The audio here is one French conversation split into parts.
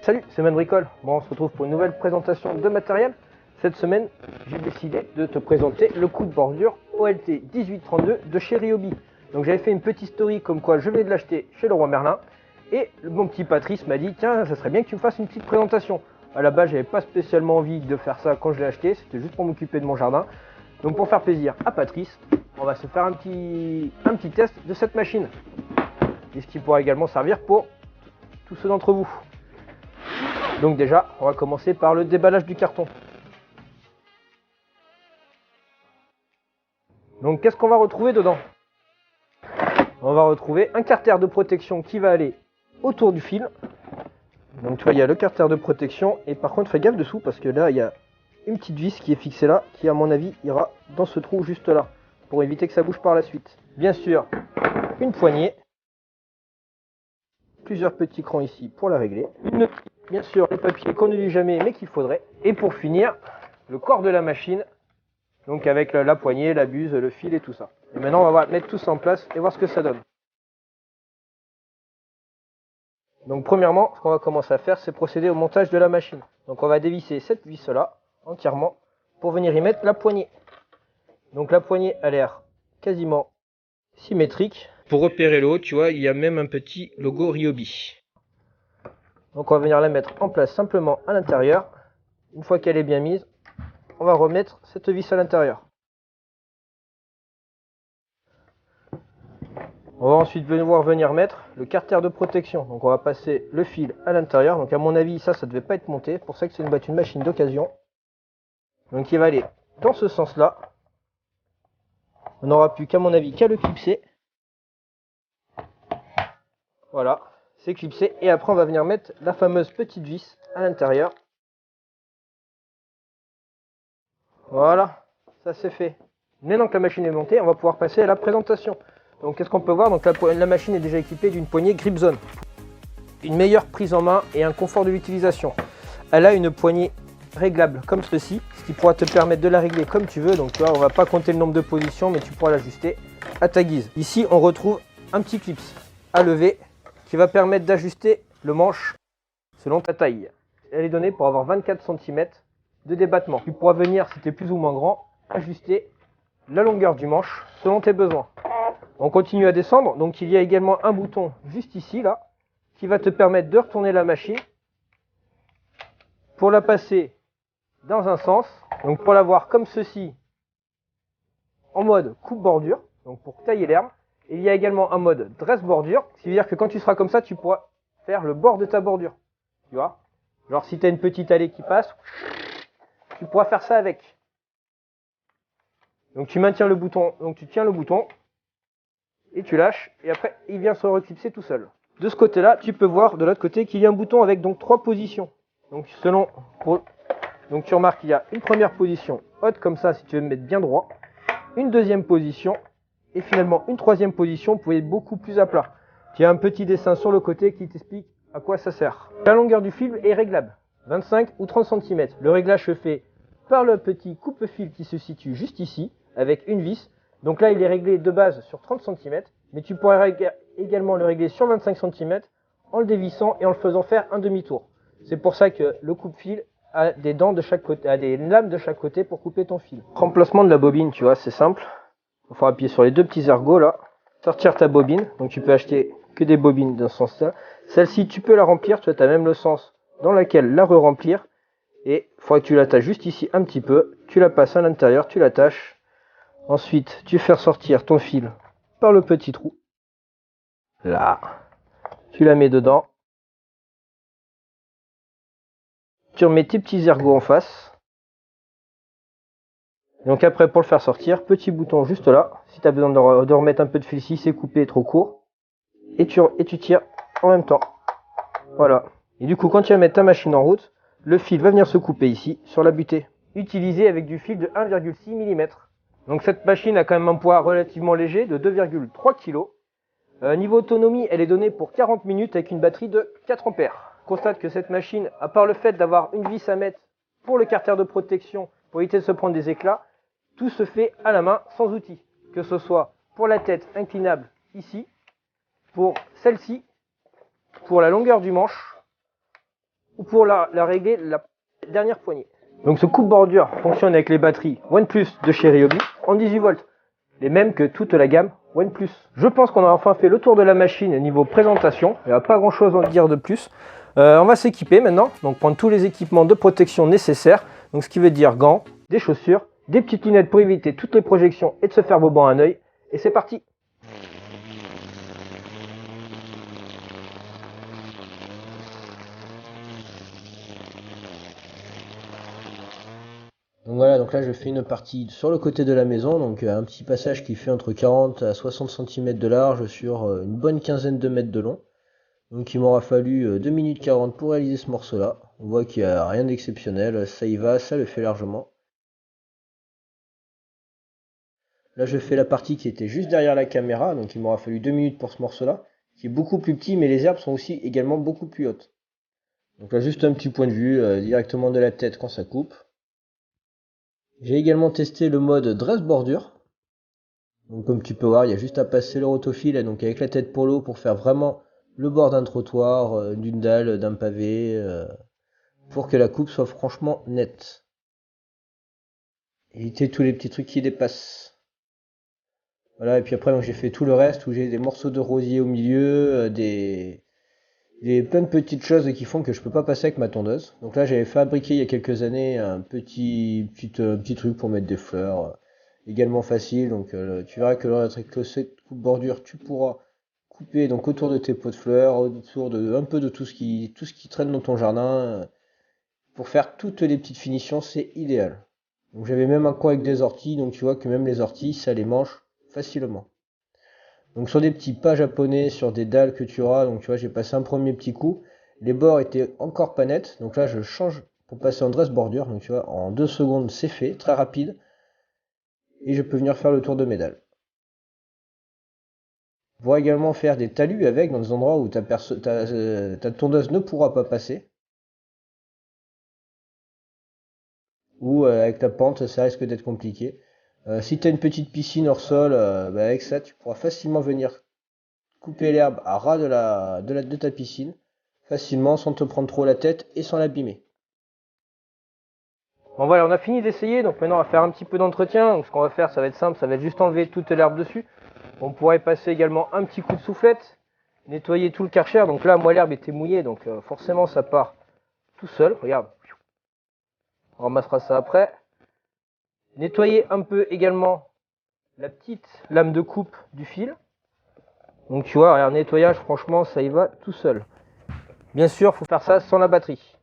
Salut, c'est Manbricole. Bon, on se retrouve pour une nouvelle présentation de matériel. Cette semaine, j'ai décidé de te présenter le coup de bordure OLT 1832 de chez Ryobi. Donc j'avais fait une petite story comme quoi je venais de l'acheter chez Leroy Merlin. Et mon petit Patrice m'a dit, tiens, ça serait bien que tu me fasses une petite présentation. À la base, j'avais pas spécialement envie de faire ça quand je l'ai acheté, c'était juste pour m'occuper de mon jardin. Donc pour faire plaisir à Patrice, on va se faire un petit test de cette machine. Et ce qui pourra également servir pour tous ceux d'entre vous. Donc déjà, on va commencer par le déballage du carton. Donc qu'est-ce qu'on va retrouver dedans? On va retrouver un carter de protection qui va aller autour du fil. Donc tu vois, il y a le carter de protection et par contre fais gaffe dessous parce que là il y a une petite vis qui est fixée là, qui à mon avis ira dans ce trou juste là, pour éviter que ça bouge par la suite. Bien sûr, une poignée, plusieurs petits crans ici pour la régler, bien sûr les papiers qu'on ne lit jamais mais qu'il faudrait, et pour finir, le corps de la machine, donc avec la poignée, la buse, le fil et tout ça. Et maintenant on va mettre tout ça en place et voir ce que ça donne. Donc premièrement, ce qu'on va commencer à faire, c'est procéder au montage de la machine. Donc on va dévisser cette vis là entièrement pour venir y mettre la poignée. Donc la poignée a l'air quasiment symétrique. Pour repérer le haut, tu vois, il y a même un petit logo Ryobi. Donc on va venir la mettre en place simplement à l'intérieur. Une fois qu'elle est bien mise, on va remettre cette vis à l'intérieur. On va ensuite devoir venir mettre le carter de protection. Donc on va passer le fil à l'intérieur. Donc à mon avis, ça devait pas être monté. C'est pour ça que c'est une machine d'occasion. Donc il va aller dans ce sens-là. On n'aura plus qu'à mon avis qu'à le clipser. Voilà, c'est clipsé. Et après on va venir mettre la fameuse petite vis à l'intérieur. Voilà, ça c'est fait. Maintenant que la machine est montée, on va pouvoir passer à la présentation. Donc qu'est-ce qu'on peut voir? Donc la machine est déjà équipée d'une poignée Grip Zone. Une meilleure prise en main et un confort de l'utilisation. Elle a une poignée réglable comme ceci, ce qui pourra te permettre de la régler comme tu veux. Donc tu vois, on va pas compter le nombre de positions, mais tu pourras l'ajuster à ta guise. Ici, on retrouve un petit clips à lever qui va permettre d'ajuster le manche selon ta taille. Elle est donnée pour avoir 24 cm de débattement. Tu pourras venir, si tu es plus ou moins grand, ajuster la longueur du manche selon tes besoins. On continue à descendre, donc il y a également un bouton juste ici, là, qui va te permettre de retourner la machine pour la passer dans un sens, donc pour l'avoir comme ceci, en mode coupe bordure, donc pour tailler l'herbe. Il y a également un mode dresse bordure, ce qui veut dire que quand tu seras comme ça, tu pourras faire le bord de ta bordure. Tu vois, genre si tu as une petite allée qui passe, tu pourras faire ça avec. Donc tu maintiens le bouton, donc tu tiens le bouton, et tu lâches, et après il vient se reclipser tout seul. De ce côté-là, tu peux voir de l'autre côté qu'il y a un bouton avec donc 3 positions. Donc donc tu remarques qu'il y a une première position haute comme ça si tu veux me mettre bien droit, une deuxième position et finalement une troisième position pour être beaucoup plus à plat. Tu as un petit dessin sur le côté qui t'explique à quoi ça sert. La longueur du fil est réglable, 25 ou 30 cm. Le réglage se fait par le petit coupe-fil qui se situe juste ici avec une vis. Donc là il est réglé de base sur 30 cm, mais tu pourrais également le régler sur 25 cm en le dévissant et en le faisant faire un demi-tour. C'est pour ça que le coupe-fil a des dents de chaque côté, a des lames de chaque côté pour couper ton fil. Remplacement de la bobine, tu vois, c'est simple. Il faut appuyer sur les deux petits ergots là, sortir ta bobine. Donc tu peux acheter que des bobines dans ce sens-là. Celle-ci, tu peux la remplir, tu as même le sens dans lequel la re-remplir. Et il faudra que tu l'attaches juste ici un petit peu. Tu la passes à l'intérieur, tu l'attaches. Ensuite, tu fais ressortir ton fil par le petit trou. Là, tu la mets dedans. Tu remets tes petits ergots en face. Donc après, pour le faire sortir, petit bouton juste là. Si tu as besoin de remettre un peu de fil ici, c'est coupé trop court. Et tu tires en même temps. Voilà. Et du coup, quand tu vas mettre ta machine en route, le fil va venir se couper ici, sur la butée. Utilisé avec du fil de 1,6 mm. Donc cette machine a quand même un poids relativement léger de 2,3 kg. Niveau autonomie, elle est donnée pour 40 minutes avec une batterie de 4 ampères. Constate que cette machine, à part le fait d'avoir une vis à mettre pour le carter de protection, pour éviter de se prendre des éclats, tout se fait à la main, sans outil. Que ce soit pour la tête inclinable ici, pour celle-ci, pour la longueur du manche, ou pour la régler la dernière poignée. Donc ce coupe-bordure fonctionne avec les batteries OnePlus de chez Ryobi en 18 volts, les mêmes que toute la gamme OnePlus. Je pense qu'on a enfin fait le tour de la machine au niveau présentation, il n'y a pas grand chose à dire de plus. On va s'équiper maintenant, donc prendre tous les équipements de protection nécessaires, donc ce qui veut dire gants, des chaussures, des petites lunettes pour éviter toutes les projections et de se faire bobo à un œil, et c'est parti. Donc voilà, donc là je fais une partie sur le côté de la maison, donc un petit passage qui fait entre 40 à 60 cm de large sur une bonne quinzaine de mètres de long. Donc il m'aura fallu 2 minutes 40 pour réaliser ce morceau là. On voit qu'il n'y a rien d'exceptionnel, ça y va, ça le fait largement. Là je fais la partie qui était juste derrière la caméra, donc il m'aura fallu 2 minutes pour ce morceau là, qui est beaucoup plus petit, mais les herbes sont aussi également beaucoup plus hautes. Donc là juste un petit point de vue directement de la tête quand ça coupe. J'ai également testé le mode dress bordure. Donc comme tu peux voir, il y a juste à passer le rotofil donc avec la tête pour l'eau pour faire vraiment le bord d'un trottoir, d'une dalle, d'un pavé, pour que la coupe soit franchement nette. Éviter tous les petits trucs qui dépassent. Voilà, et puis après donc j'ai fait tout le reste où j'ai des morceaux de rosier au milieu, plein de petites choses qui font que je peux pas passer avec ma tondeuse. Donc là j'avais fabriqué il y a quelques années un petit truc pour mettre des fleurs, également facile. Donc tu verras que là avec cette coupe bordure tu pourras couper donc autour de tes pots de fleurs, autour de un peu de tout ce qui traîne dans ton jardin. Pour faire toutes les petites finitions, c'est idéal. Donc j'avais même un coin avec des orties, donc tu vois que même les orties ça les mange facilement. Donc sur des petits pas japonais, sur des dalles que tu auras, donc tu vois j'ai passé un premier petit coup, les bords étaient encore pas nets, donc là je change pour passer en dress bordure, donc tu vois en 2 secondes c'est fait, très rapide, et je peux venir faire le tour de mes dalles. On pourra également faire des talus avec, dans des endroits où ta tondeuse ne pourra pas passer, ou avec ta pente ça risque d'être compliqué. Si tu as une petite piscine hors sol, avec ça tu pourras facilement venir couper l'herbe à ras de ta piscine, facilement, sans te prendre trop la tête et sans l'abîmer. Bon voilà, on a fini d'essayer, donc maintenant on va faire un petit peu d'entretien. Donc ce qu'on va faire, ça va être simple, ça va être juste enlever toute l'herbe dessus. On pourrait passer également un petit coup de soufflette, nettoyer tout le karcher. Donc là, moi l'herbe était mouillée, donc forcément ça part tout seul. Regarde, on ramassera ça après. Nettoyer un peu également la petite lame de coupe du fil. Donc tu vois, regarde, nettoyage, franchement, ça y va tout seul. Bien sûr, il faut faire ça sans la batterie.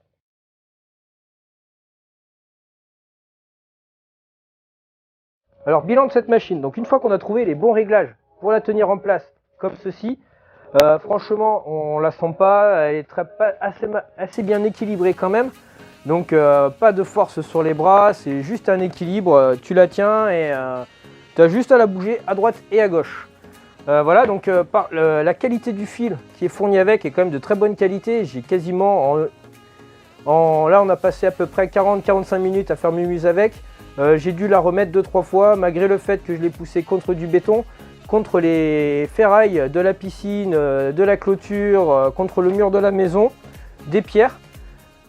Alors, bilan de cette machine. Donc une fois qu'on a trouvé les bons réglages pour la tenir en place, comme ceci, franchement, on la sent pas, elle est assez bien équilibrée quand même. Donc pas de force sur les bras, c'est juste un équilibre, tu la tiens et tu as juste à la bouger à droite et à gauche. Voilà, donc la qualité du fil qui est fourni avec est quand même de très bonne qualité. J'ai quasiment, là on a passé à peu près 40-45 minutes à faire mumuse avec. J'ai dû la remettre 2-3 fois malgré le fait que je l'ai poussé contre du béton, contre les ferrailles de la piscine, de la clôture, contre le mur de la maison, des pierres.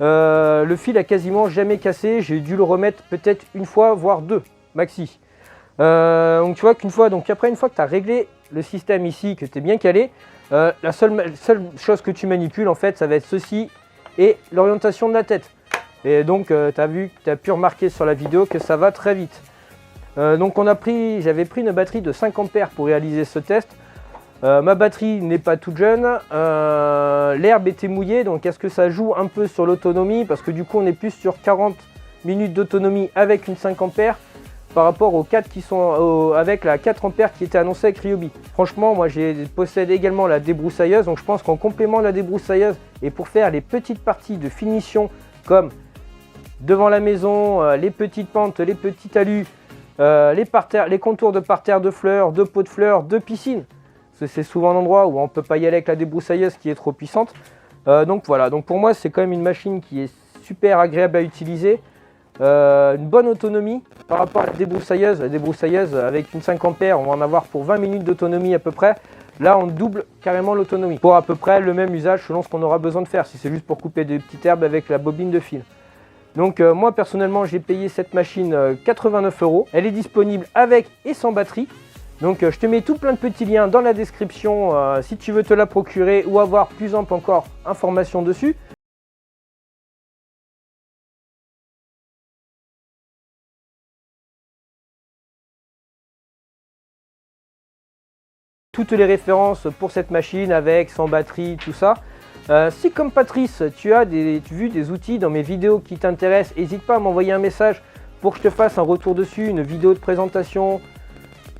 Le fil a quasiment jamais cassé, j'ai dû le remettre peut-être une fois, voire 2 maxi. Donc tu vois qu'une fois, donc après une fois que tu as réglé le système ici, que tu es bien calé, la seule chose que tu manipules en fait, ça va être ceci et l'orientation de la tête. Et donc tu as pu remarquer sur la vidéo que ça va très vite. Donc j'avais pris une batterie de 5 ampères pour réaliser ce test. Ma batterie n'est pas toute jeune, l'herbe était mouillée, donc est-ce que ça joue un peu sur l'autonomie? Parce que du coup on est plus sur 40 minutes d'autonomie avec une 5 ampères par rapport aux 4 qui sont avec la 4 ampères qui était annoncée avec Ryobi. Franchement, moi je possède également la débroussailleuse, donc je pense qu'en complément de la débroussailleuse et pour faire les petites parties de finition comme devant la maison, les petites pentes, les petits talus, les contours de parterre de fleurs, de pots de fleurs, de piscine. C'est souvent un endroit où on ne peut pas y aller avec la débroussailleuse qui est trop puissante. Donc voilà, donc pour moi c'est quand même une machine qui est super agréable à utiliser. Une bonne autonomie par rapport à la débroussailleuse. La débroussailleuse avec une 5 ampères, on va en avoir pour 20 minutes d'autonomie à peu près. Là, on double carrément l'autonomie pour à peu près le même usage selon ce qu'on aura besoin de faire. Si c'est juste pour couper des petites herbes avec la bobine de fil. Donc moi personnellement j'ai payé cette machine 89 €. Elle est disponible avec et sans batterie. Donc je te mets tout plein de petits liens dans la description si tu veux te la procurer ou avoir plus ample encore informations dessus. Toutes les références pour cette machine avec, sans batterie, tout ça. Si comme Patrice, tu as vu des outils dans mes vidéos qui t'intéressent, n'hésite pas à m'envoyer un message pour que je te fasse un retour dessus, une vidéo de présentation.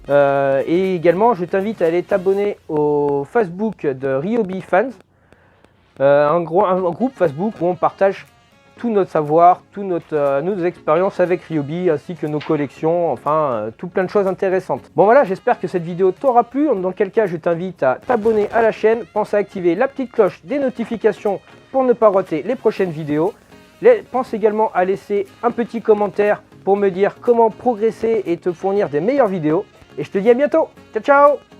Et également, je t'invite à aller t'abonner au Facebook de Ryobi Fans, un groupe Facebook où on partage tout notre savoir, toutes nos expériences avec Ryobi, ainsi que nos collections, enfin, tout plein de choses intéressantes. Bon voilà, j'espère que cette vidéo t'aura plu, dans quel cas je t'invite à t'abonner à la chaîne, pense à activer la petite cloche des notifications pour ne pas rater les prochaines vidéos. Pense également à laisser un petit commentaire pour me dire comment progresser et te fournir des meilleures vidéos. Et je te dis à bientôt. Ciao, ciao!